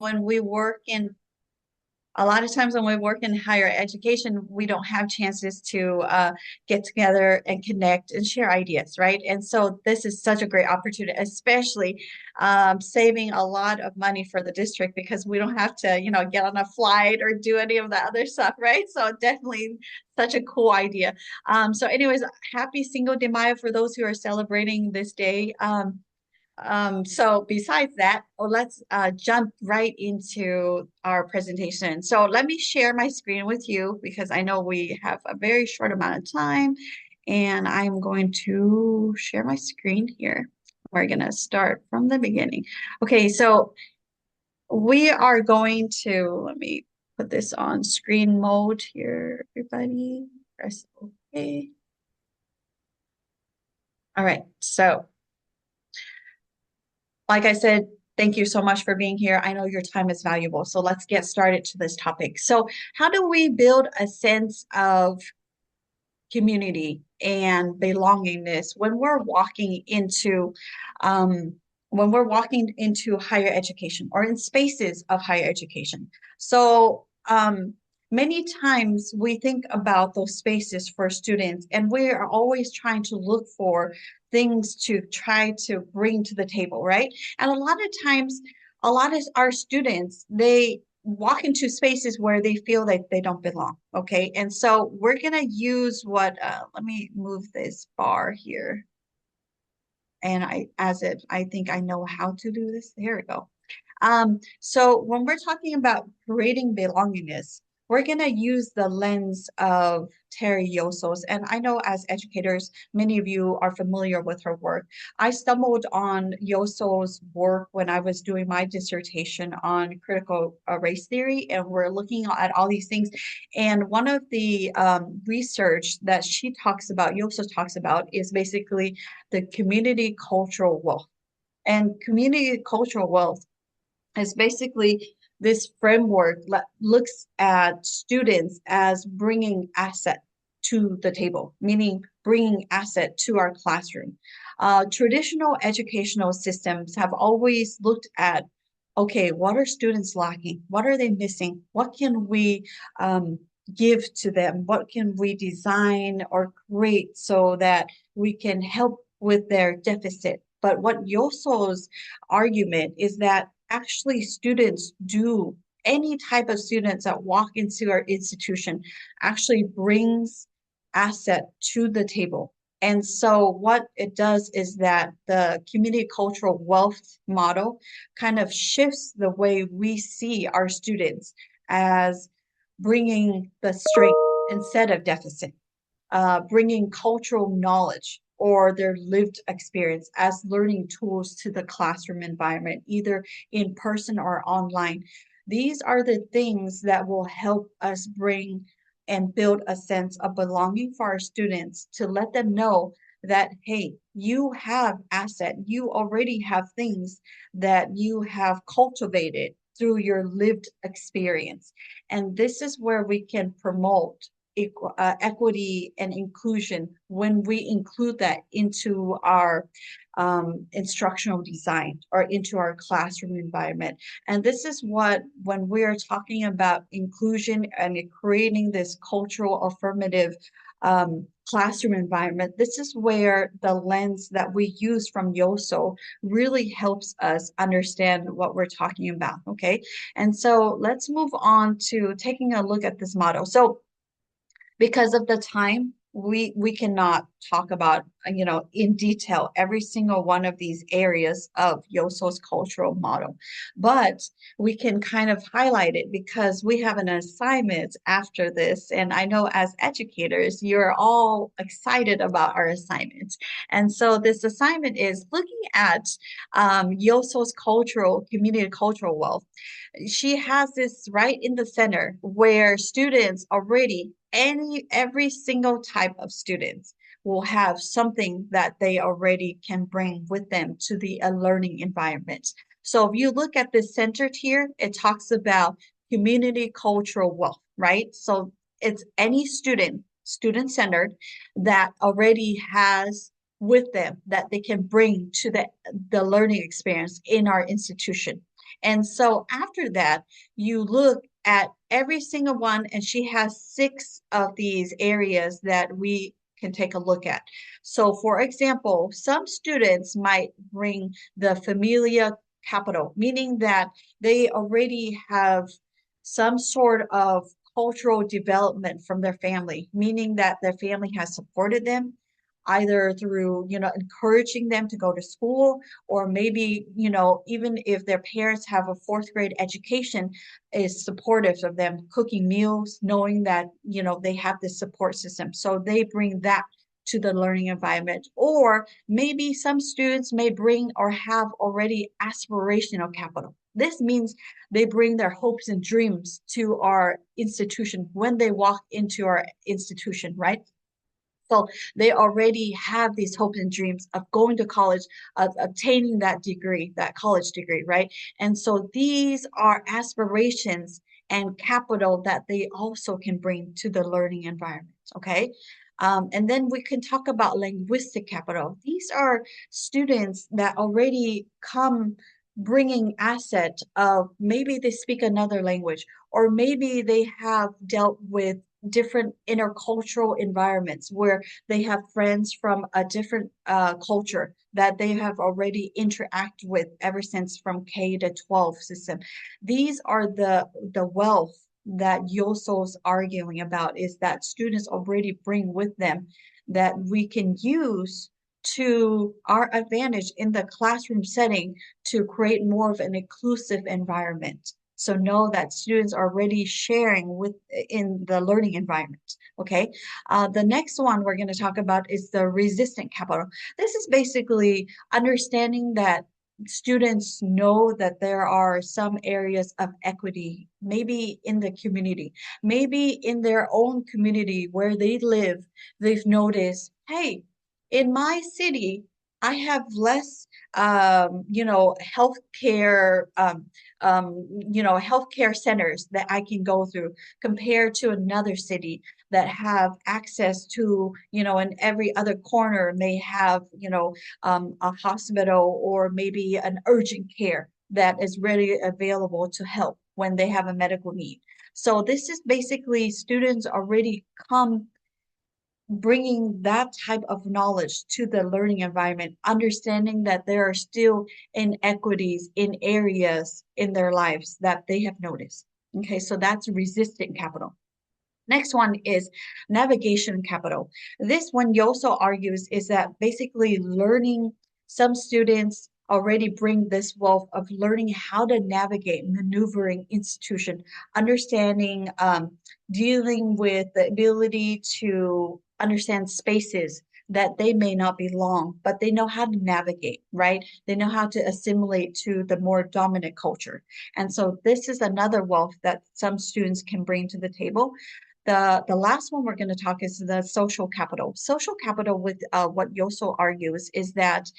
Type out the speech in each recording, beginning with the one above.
when we work in a lot of times when we work in higher education, we don't have chances to get together and connect and share ideas, right? And so this is such a great opportunity, especially saving a lot of money for the district because we don't have to, get on a flight or do any of the other stuff, right? So definitely such a cool idea. So anyways, happy Cinco de Mayo for those who are celebrating this day. So besides that, let's jump right into our presentation. So let me share my screen with you because I know we have a very short amount of time and I'm going to share my screen here. We're going to start from the beginning. Okay, so we are going to, let me put this on screen mode here, everybody. Press OK. All right, so like I said, thank you so much for being here. I know your time is valuable. So let's get started to this topic. So, how do we build a sense of community and belongingness um, when we're walking into higher education or in spaces of higher education? So, many times we think about those spaces for students, and we are always trying to look for things to try to bring to the table, right? And a lot of times, a lot of our students, they walk into spaces where they feel like they don't belong. Okay. And so we're going to use let me move this bar here. And I think I know how to do this. Here we go. So when we're talking about creating belongingness, we're going to use the lens of Terry Yosso's. And I know as educators, many of you are familiar with her work. I stumbled on Yosso's work when I was doing my dissertation on critical race theory, and we're looking at all these things. And one of the research that Yosso talks about, is basically the community cultural wealth. And community cultural wealth is basically this framework looks at students as bringing asset to the table, meaning bringing asset to our classroom. Traditional educational systems have always looked at, okay, what are students lacking? What are they missing? What can we give to them? What can we design or create so that we can help with their deficit? But what Yosso's argument is that actually students do any type of students that walk into our institution actually brings asset to the table. And so what it does is that the community cultural wealth model kind of shifts the way we see our students as bringing the strength instead of deficit, bringing cultural knowledge or their lived experience as learning tools to the classroom environment, either in person or online. These are the things that will help us bring and build a sense of belonging for our students to let them know that, hey, you have asset, you already have things that you have cultivated through your lived experience. And this is where we can promote equity and inclusion when we include that into our instructional design or into our classroom environment. And this is when we are talking about inclusion and creating this cultural affirmative classroom environment, this is where the lens that we use from Yoso really helps us understand what we're talking about. Okay. And so let's move on to taking a look at this model. So because of the time, we cannot talk about, in detail every single one of these areas of Yoso's cultural model, but we can kind of highlight it because we have an assignment after this. And I know as educators, you're all excited about our assignment. And so this assignment is looking at Yoso's community cultural wealth. She has this right in the center where students already, every single type of students will have something that they already can bring with them to the learning environment. So if you look at the center tier, it talks about community cultural wealth, right? So it's any student centered, that already has with them that they can bring to the learning experience in our institution. And so after that, you look at every single one, and she has six of these areas that we can take a look at. So, for example, some students might bring the familia capital, meaning that they already have some sort of cultural development from their family, meaning that their family has supported them either through, encouraging them to go to school, or maybe, even if their parents have a fourth grade education, is supportive of them cooking meals, knowing that, they have this support system. So they bring that to the learning environment. Or maybe some students may bring or have already aspirational capital. This means they bring their hopes and dreams to our institution when they walk into our institution, right? So they already have these hopes and dreams of going to college, of obtaining that degree, that college degree, right? And so these are aspirations and capital that they also can bring to the learning environment, okay? And then we can talk about linguistic capital. These are students that already come bringing asset of maybe they speak another language, or maybe they have dealt with different intercultural environments where they have friends from a different culture that they have already interacted with ever since from K to 12 system. These are the wealth that Yosso's arguing about, is that students already bring with them that we can use to our advantage in the classroom setting to create more of an inclusive environment. So know that students are already sharing with in the learning environment. Okay. The next one we're going to talk about is the resistant capital. This is basically understanding that students know that there are some areas of equity, maybe in the community, maybe in their own community where they live. They've noticed, hey, in my city, I have less, healthcare, healthcare centers that I can go through compared to another city that have access to, in every other corner may have, a hospital or maybe an urgent care that is readily available to help when they have a medical need. So this is basically students already come bringing that type of knowledge to the learning environment, understanding that there are still inequities in areas in their lives that they have noticed. Okay, so that's resistant capital. Next one is navigation capital. This one Yoso argues is that basically learning, some students already bring this wealth of learning how to navigate maneuvering institution, understanding, dealing with the ability to understand spaces that they may not belong, but they know how to navigate, right? They know how to assimilate to the more dominant culture. And so this is another wealth that some students can bring to the table. The last one we're going to talk is the social capital. Social capital, with what Yoso argues, is that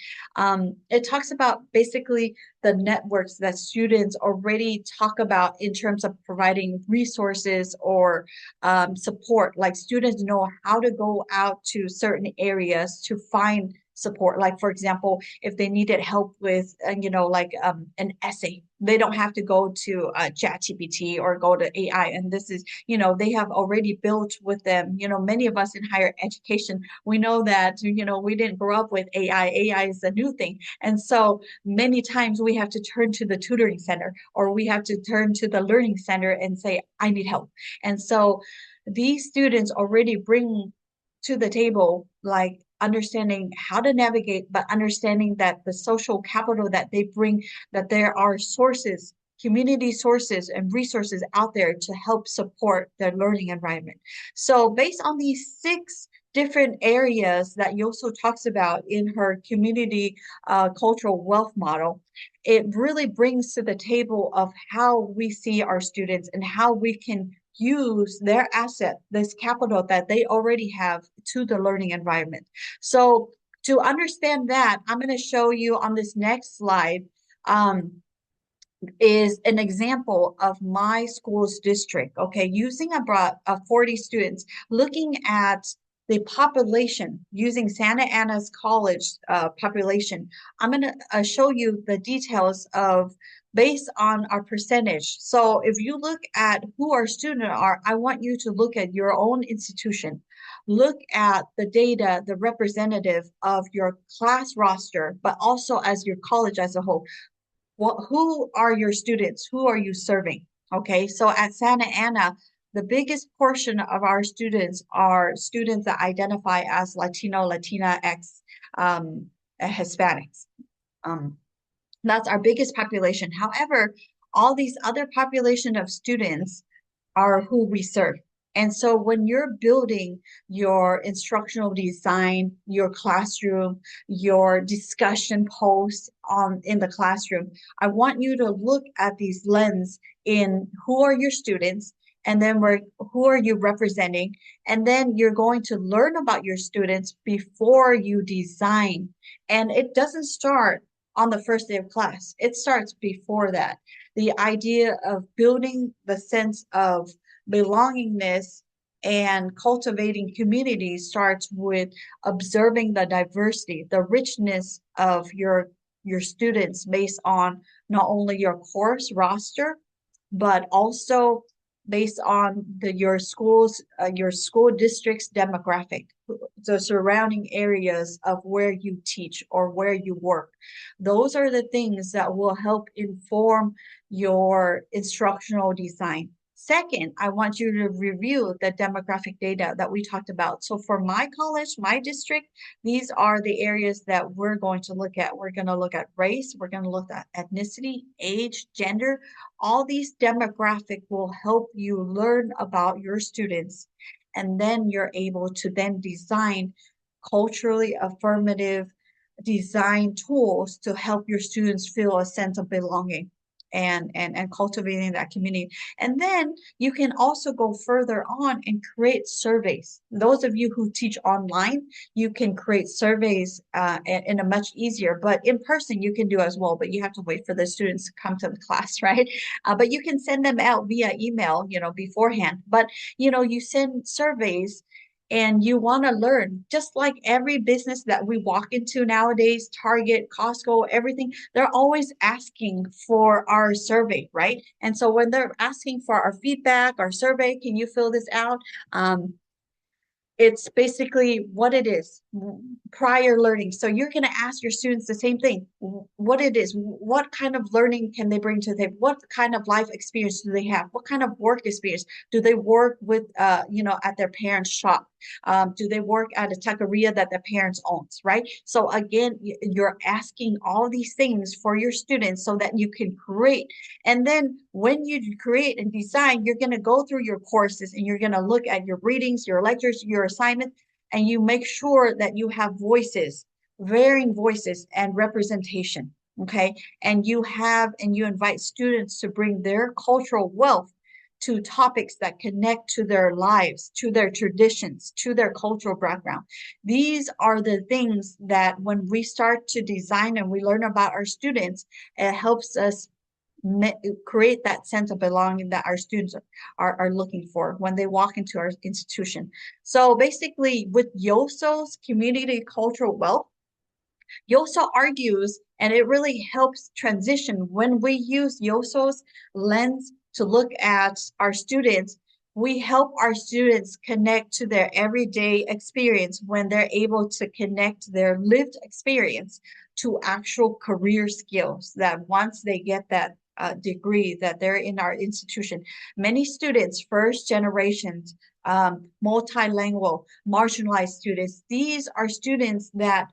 it talks about basically the networks that students already talk about in terms of providing resources or support. Like students know how to go out to certain areas to find support. Like, for example, if they needed help with, an essay, they don't have to go to ChatGPT or go to AI. And this is, they have already built with them. Many of us in higher education, we know that, we didn't grow up with AI. AI is a new thing. And so many times we have to turn to the tutoring center, or we have to turn to the learning center and say, I need help. And so these students already bring to the table, like understanding how to navigate, but understanding that the social capital that they bring, that there are sources, community sources and resources out there to help support their learning environment. So based on these six different areas that Yoso talks about in her community cultural wealth model, it really brings to the table of how we see our students and how we can use their asset, this capital that they already have, to the learning environment. So to understand that, I'm going to show you on this next slide is an example of my school's district, okay, using about 40 students, looking at the population using Santa Ana's college population. I'm going to show you the details of based on our percentage. So if you look at who our students are, I want you to look at your own institution. Look at the data, the representative of your class roster, but also as your college as a whole. Who are your students? Who are you serving? Okay, so at Santa Ana, the biggest portion of our students are students that identify as Latino, Latinx, Hispanics. Um, that's our biggest population. However, all these other population of students are who we serve. And so when you're building your instructional design, your classroom, your discussion posts on in the classroom, I want you to look at these lens in who are your students, and then who are you representing, and then you're going to learn about your students before you design. And it doesn't start on the first day of class. It starts before that. The idea of building the sense of belongingness and cultivating community starts with observing the diversity, the richness of your students based on not only your course roster, but also based on your school district's demographic, the surrounding areas of where you teach or where you work. Those are the things that will help inform your instructional design. Second, I want you to review the demographic data that we talked about. So for my college, my district, these are the areas that we're going to look at. We're going to look at race, we're going to look at ethnicity, age, gender. All these demographic will help you learn about your students, and then you're able to then design culturally affirmative design tools to help your students feel a sense of belonging and cultivating that community. And then you can also go further on and create surveys. Those of you who teach online, you can create surveys in a much easier, but in person you can do as well, but you have to wait for the students to come to the class, right? But you can send them out via email, beforehand. But, you send surveys and you want to learn, just like every business that we walk into nowadays, Target, Costco, everything, they're always asking for our survey, right? And so when they're asking for our feedback, our survey, can you fill this out? It's basically what it is, prior learning. So you're going to ask your students the same thing, what it is, what kind of learning can they bring to the table, what kind of life experience do they have, what kind of work experience do they work with, at their parents' shop, do they work at a taqueria that their parents owns, right? So again, you're asking all these things for your students so that you can create. And then when you create and design, you're going to go through your courses and you're going to look at your readings, your lectures, your assignments, and you make sure that you have voices, varying voices and representation. Okay. And you invite students to bring their cultural wealth to topics that connect to their lives, to their traditions, to their cultural background. These are the things that when we start to design and we learn about our students, it helps us create that sense of belonging that our students are looking for when they walk into our institution. So basically, with Yosso's community cultural wealth, Yosso argues, and it really helps transition when we use Yosso's lens to look at our students. We help our students connect to their everyday experience when they're able to connect their lived experience to actual career skills that once they get that degree that they're in our institution. Many students, first generations, multilingual, marginalized students, these are students that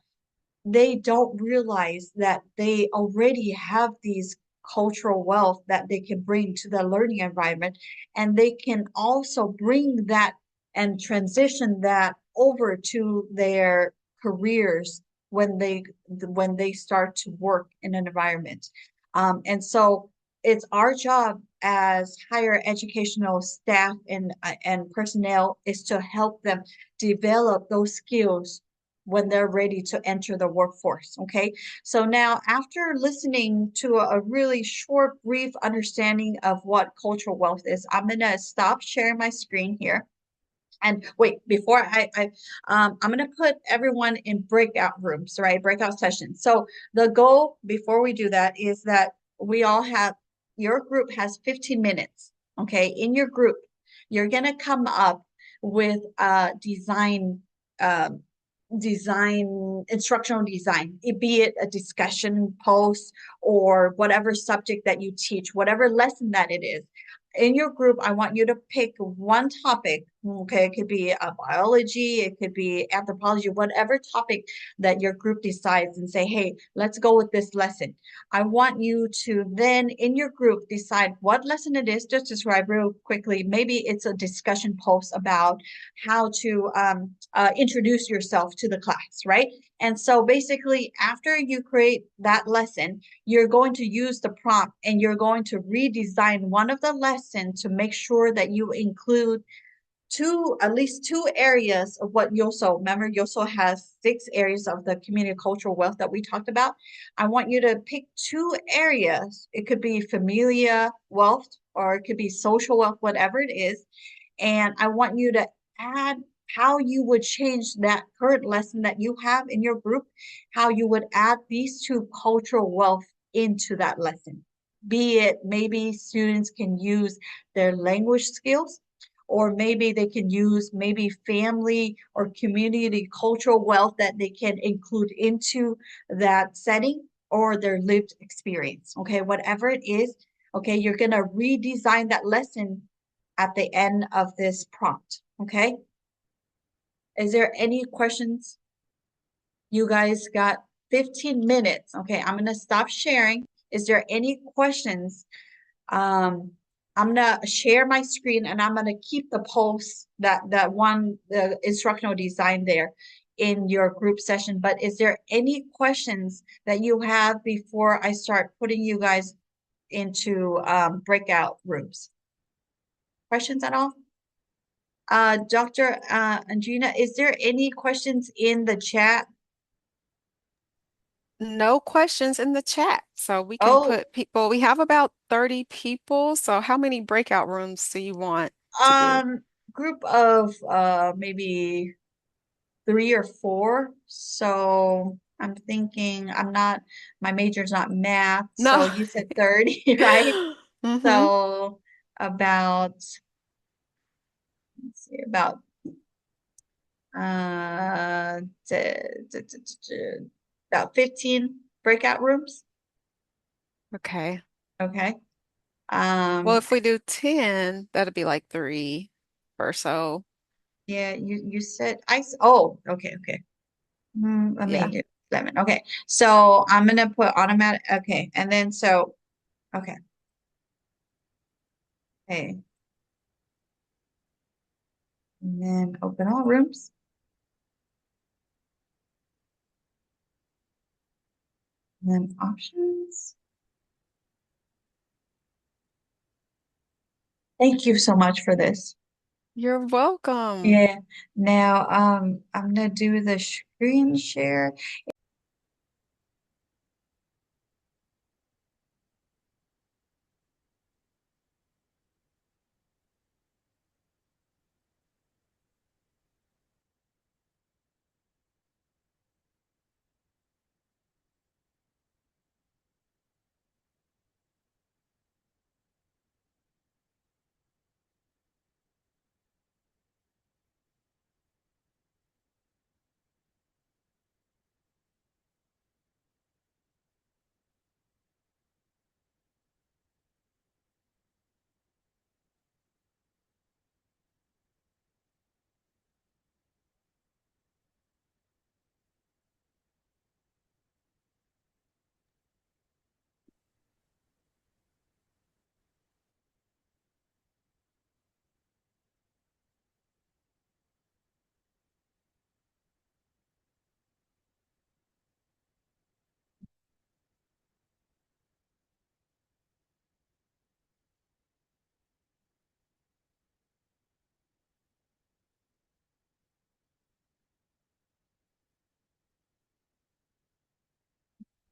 they don't realize that they already have these cultural wealth that they can bring to the learning environment, and they can also bring that and transition that over to their careers when they start to work in an environment. And so it's our job as higher educational staff and personnel is to help them develop those skills when they're ready to enter the workforce. Okay. So now, after listening to a really short, brief understanding of what cultural wealth is, I'm going to stop sharing my screen here. And wait, before I'm going to put everyone in breakout rooms, right? Breakout sessions. So the goal before we do that is that we all have, your group has 15 minutes. Okay. In your group, you're going to come up with a um, instructional design, be it a discussion post or whatever subject that you teach, whatever lesson that it is. In your group, I want you to pick one topic. Okay, it could be biology, it could be anthropology, whatever topic that your group decides and say, hey, let's go with this lesson. I want you to then in your group decide what lesson it is. Just describe real quickly. Maybe it's a discussion post about how to introduce yourself to the class, right? And so basically, after you create that lesson, you're going to use the prompt and you're going to redesign one of the lessons to make sure that you include at least two areas of what Yosso, remember Yosso has 6 areas of the community cultural wealth that we talked about. I want you to pick 2 areas. It could be familia wealth or it could be social wealth, whatever it is. And I want you to add how you would change that current lesson that you have in your group, how you would add these 2 cultural wealth into that lesson. Be it maybe students can use their language skills, or maybe they can use maybe family or community cultural wealth that they can include into that setting or their lived experience. Okay, whatever it is, okay, you're going to redesign that lesson at the end of this prompt. Okay, is there any questions? You guys got 15 minutes. Okay, I'm going to stop sharing. Is there any questions? I'm gonna share my screen and I'm gonna keep the post the instructional design there in your group session. But is there any questions that you have before I start putting you guys into breakout rooms? Questions at all? Dr. Andrina, is there any questions in the chat? No questions in the chat. So we can Oh, put people, we have about 30 people. So how many breakout rooms do you want to do? um, group of maybe 3 or 4. So I'm thinking my major's not math. No. So you said 30, right? Mm-hmm. So about, let's see, uh, t- t- t- about 15 breakout rooms. Okay. Okay. Well, Um, if we do 10, that'd be like 3 or so. yeah, you said oh, okay, okay. I Yeah. mean, 11. Okay. So I'm gonna put automatic. Okay. And then okay. Okay. And then open all rooms. And then options. Thank you so much for this. You're welcome. Yeah. Now, I'm gonna do the screen share.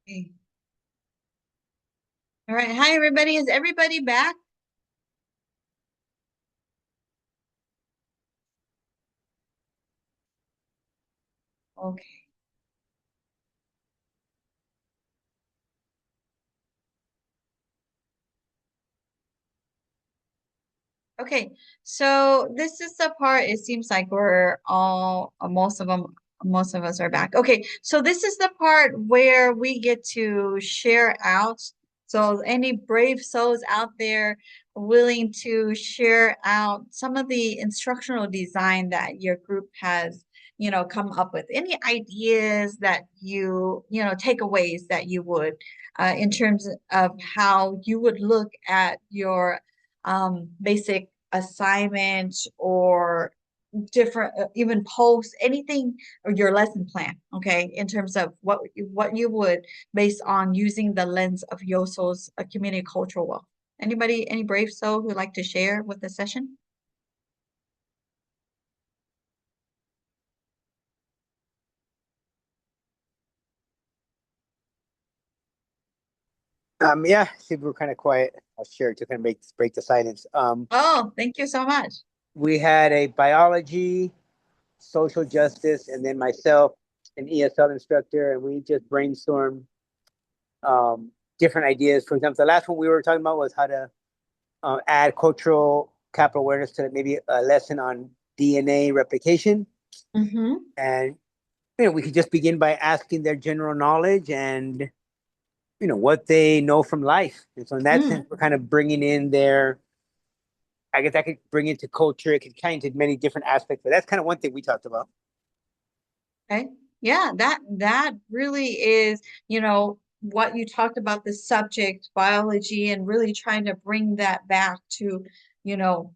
Okay. All right. Hi, everybody. Is everybody back? Okay. Okay, so this is the part, it seems like we're all, most of us are back. Okay, so this is the part where we get to share out. So any brave souls out there willing to share out some of the instructional design that your group has, come up with. Any ideas that takeaways that you would, in terms of how you would look at your basic assignments or different even posts, anything, or your lesson plan, okay, in terms of what you would based on using the lens of Yosso's community cultural wealth. Anybody, any brave soul who would like to share with the session? Yeah, see, we're kind of quiet. I'll share to kind of break the silence. Oh, thank you so much. We had a biology, social justice, and then myself, an ESL instructor, and we just brainstormed um, different ideas. For example, the last one we were talking about was how to add cultural capital awareness to maybe a lesson on DNA replication, Mm-hmm. and we could just begin by asking their general knowledge and what they know from life. And so in that sense, Mm. we're kind of bringing in their I guess I could bring it to culture. It could kind of many different aspects, but that's kind of one thing we talked about. Okay. Yeah, that really is, what you talked about, the subject, biology, and really trying to bring that back to,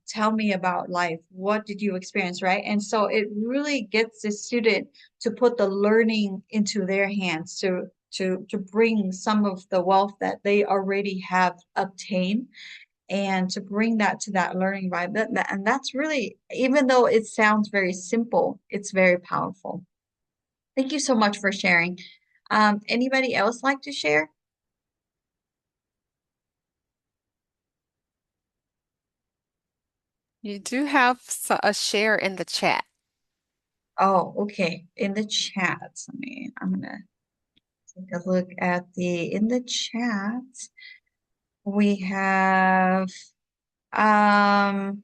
tell me about life. What did you experience, right? And so it really gets the student to put the learning into their hands to bring some of the wealth that they already have obtained and to bring that to that learning vibe. And that's really, even though it sounds very simple, it's very powerful. Thank you so much for sharing. Anybody else like to share? You do have a share in the chat. Oh, okay. In the chat. I'm gonna take a look at in the chat. We have, um,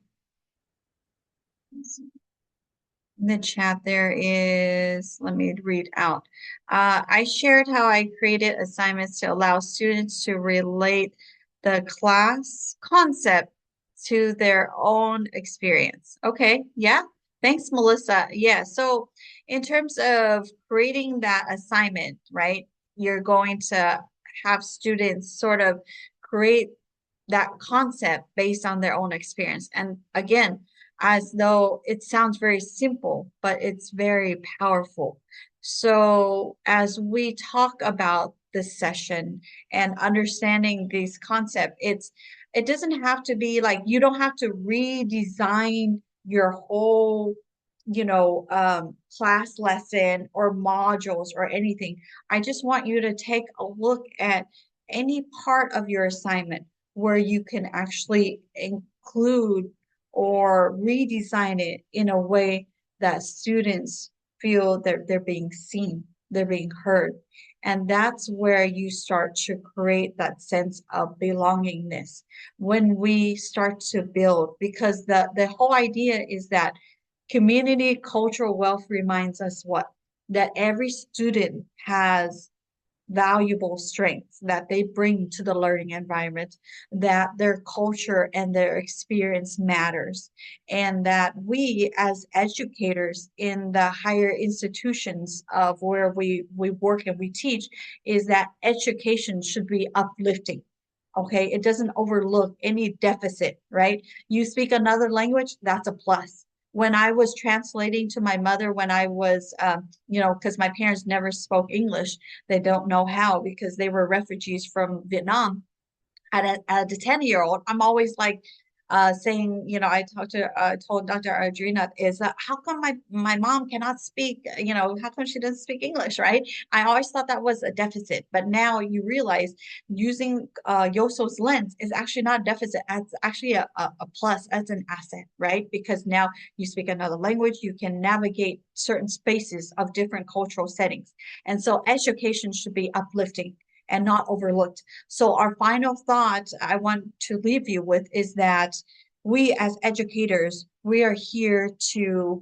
in the chat, there is, let me read out. I shared how I created assignments to allow students to relate the class concept to their own experience. Okay, yeah. Thanks, Melissa. Yeah, so in terms of creating that assignment, right, you're going to have students sort of create that concept based on their own experience. And again, as though it sounds very simple, but it's very powerful. So, as we talk about this session and understanding these concepts, it doesn't have to be like you don't have to redesign your whole, class lesson or modules or anything. I just want you to take a look at any part of your assignment where you can actually include or redesign it in a way that students feel that they're being seen, they're being heard. And that's where you start to create that sense of belongingness when we start to build, because the whole idea is that community cultural wealth reminds us what? That every student has valuable strengths that they bring to the learning environment, that their culture and their experience matters, and that we as educators in the higher institutions of where we work and we teach is that education should be uplifting. Okay, it doesn't overlook any deficit, right? You speak another language, that's a plus. When I was translating to my mother, when I was, because my parents never spoke English, they don't know how because they were refugees from Vietnam at a 10-year-old, I'm always like saying, I told Dr. Adrina is that how come my mom cannot speak, how come she doesn't speak English, right? I always thought that was a deficit, but now you realize using Yosso's lens is actually not a deficit. It's actually a plus, as an asset, right? Because now you speak another language, you can navigate certain spaces of different cultural settings. And so education should be uplifting and not overlooked. So our final thought I want to leave you with is that we as educators, we are here to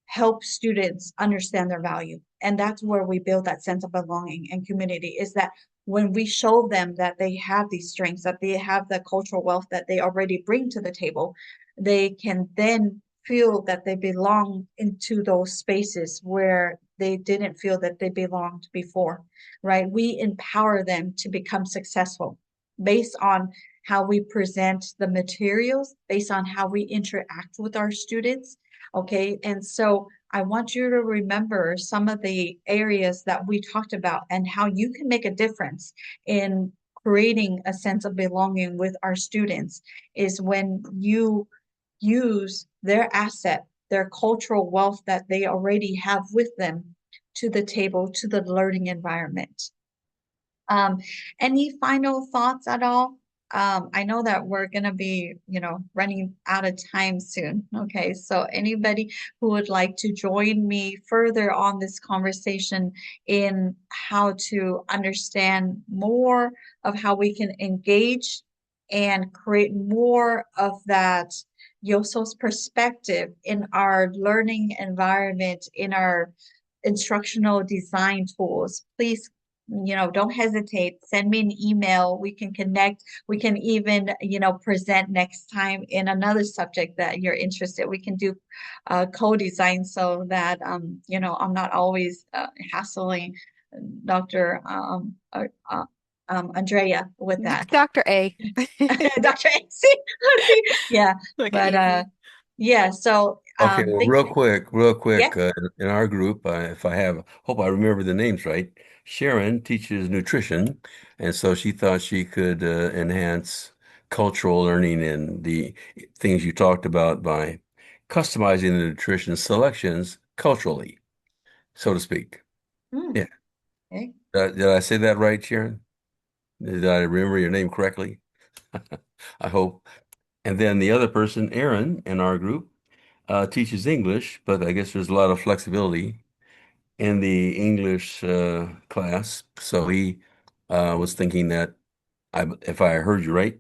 help students understand their value. And that's where we build that sense of belonging and community, is that when we show them that they have these strengths, that they have the cultural wealth that they already bring to the table, they can then feel that they belong into those spaces where they didn't feel that they belonged before, right? We empower them to become successful based on how we present the materials, based on how we interact with our students. Okay. And so I want you to remember some of the areas that we talked about and how you can make a difference in creating a sense of belonging with our students is when you use their asset, their cultural wealth that they already have with them to the table, to the learning environment. Um, any final thoughts at all? I know that we're gonna be, running out of time soon. Okay, so anybody who would like to join me further on this conversation in how to understand more of how we can engage and create more of that Yoso's perspective in our learning environment, in our instructional design tools, please, don't hesitate. Send me an email. We can connect. We can even, present next time in another subject that you're interested. We can do co-design so that, I'm not always hassling Dr. Andrea with that. Dr. A. Dr. AC. Yeah, Make it but easy. yeah, so Okay, well, thank real yeah. quick, in our group, if I hope I remember the names right. Sharon teaches nutrition, and so she thought she could enhance cultural learning and the things you talked about by customizing the nutrition selections culturally, so to speak. Hmm, Yeah, okay. did I say that right, Sharon? Did I remember your name correctly? I hope. And then the other person, Aaron, in our group, teaches English, but I guess there's a lot of flexibility in the English class. So he was thinking that, if I heard you right,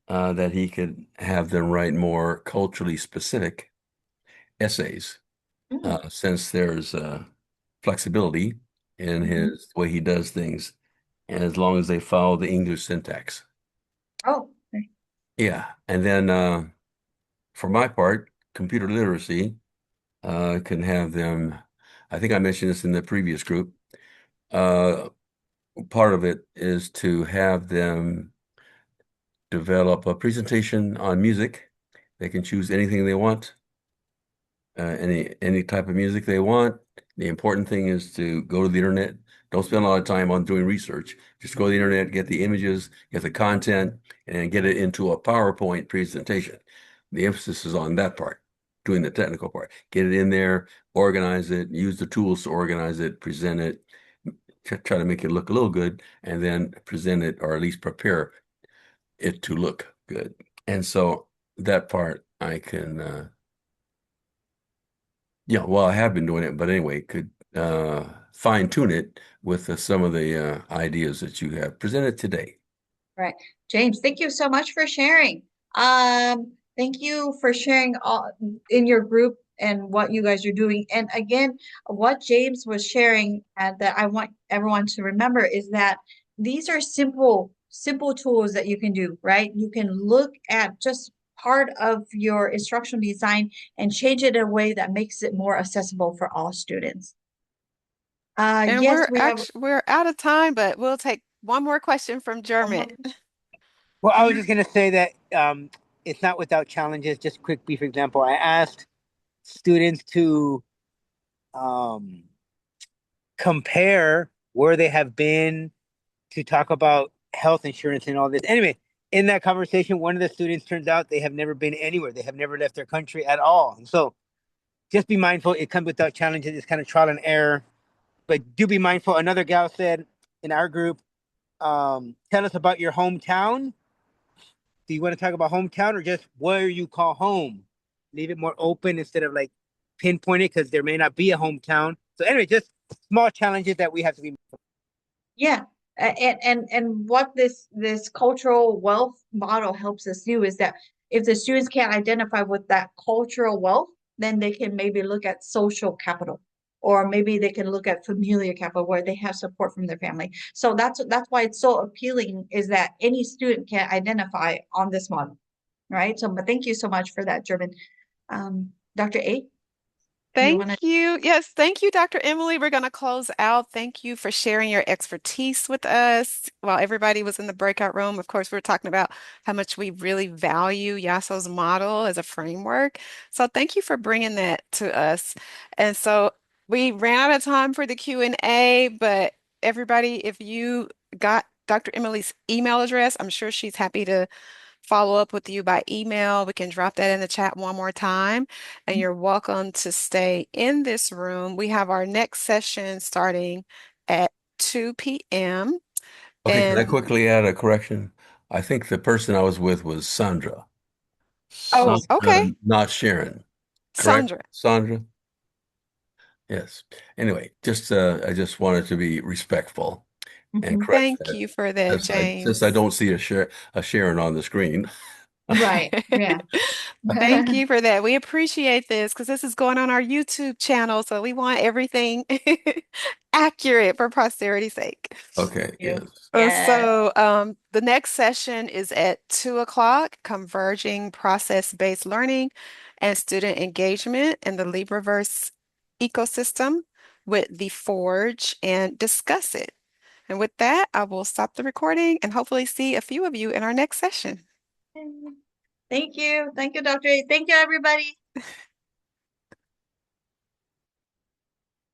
that he could have them write more culturally specific essays, Hmm. since there's flexibility in Mhm. his way he does things, and as long as they follow the English syntax. Oh, okay. Yeah. And then for my part, computer literacy can have them. I think I mentioned this in the previous group. Uh, Part of it is to have them develop a presentation on music. They can choose anything they want, any type of music they want. The important thing is to go to the internet. Don't spend a lot of time on doing research. Just go to the internet, get the images, get the content, and get it into a PowerPoint presentation. The emphasis is on that part, doing the technical part. Get it in there, organize it, use the tools to organize it, present it, try to make it look a little good, and then present it, or at least prepare it to look good. And so that part I can, yeah, well, I have been doing it, but anyway, could fine tune it with some of the ideas that you have presented today. Right. James, thank you so much for sharing. Thank you for sharing all in your group and what you guys are doing. And again, what James was sharing that I want everyone to remember is that these are simple tools that you can do, right? You can look at just part of your instructional design and change it in a way that makes it more accessible for all students. And Yes, we have we're out of time, but we'll take one more question from one more. Jermit. Well, I was just gonna say that it's not without challenges. Just a quick, brief example. I asked students to um, compare where they have been to talk about health insurance and all this. Anyway, in that conversation, one of the students turns out they have never been anywhere. They have never left their country at all. And so just be mindful. It comes without challenges. It's kind of trial and error. But do be mindful. Another gal said in our group, tell us about your hometown. Do you want to talk about hometown or just where you call home? Leave it more open instead of like pinpointed because there may not be a hometown. So anyway, just small challenges that we have to be. Yeah. And what this cultural wealth model helps us do is that If the students can't identify with that cultural wealth, then they can maybe look at social capital, or maybe they can look at familiar capital where they have support from their family. So that's why it's so appealing, is that any student can identify on this model, right? So, but thank you so much for that, German. Dr. A, you Thank want to? you. Yes, thank you, Dr. Emily. We're going to close out. Thank you for sharing your expertise with us while everybody was in the breakout room. Of course, we are talking about how much we really value Yasso's model as a framework. So thank you for bringing that to us. And so we ran out of time for the Q&A, but everybody, if you got Dr. Emily's email address, I'm sure she's happy to follow up with you by email. We can drop that in the chat one more time. And you're welcome to stay in this room. We have our next session starting at 2 p.m. Okay, can I And quickly add a correction? I think the person I was with was Sandra. oh, Sandra, okay, not Sharon. Correct? Sandra. Sandra? Yes. Anyway, just I just wanted to be respectful and Mhm. correct Thank that you for that, since I James. don't see a Sharon on the screen. Right. Yeah. Thank you for that. We appreciate this because this is going on our YouTube channel, so we want everything accurate for posterity's sake. Okay, You. yes. Yes. So the next session is at 2 o'clock, Converging Process-Based Learning and Student Engagement in the LibreVerse ecosystem with the Forge and discuss it. And with that, I will stop the recording and hopefully see a few of you in our next session. Thank you. Thank you, Dr. A. Thank you, everybody.